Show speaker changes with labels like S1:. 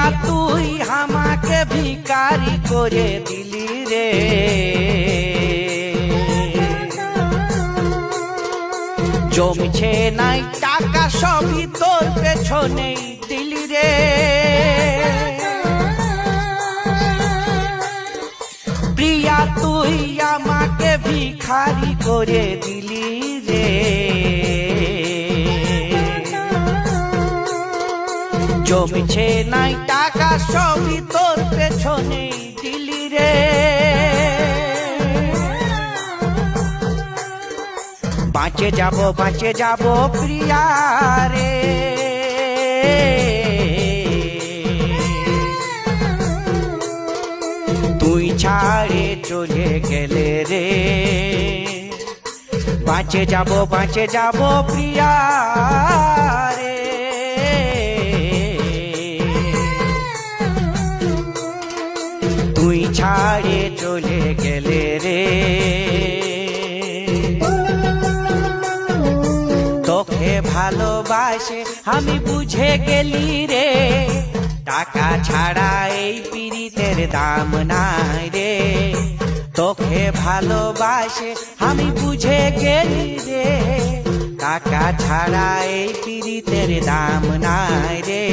S1: প্রিয়া তুই আমাকে ভিখারি করে দিলি রে, জমছে নাই টাকা সবই তোর পেছনেই দিলি রে। প্রিয়া তুই আমাকে ভিখারি করে দিলি রে, জমছে নাই টাকা সবই তোর পেছনেই দিলি রে। বাঁচে যাব প্রিয়া রে, তুই ছাড়ে চলে গেলে রে। বাঁচে যাব প্রিয়া রে, তুই ছাড়ে চলে গেলে রে। তোকে ভালোবাসে আমি বুঝে গেলি রে, টাকা ছাড়া এই পীড়িতের দাম নাই রে। তোকে ভালোবাসে আমি বুঝে গেলি রে, টাকা ছাড়া এই পীড়িতের দাম নাই রে।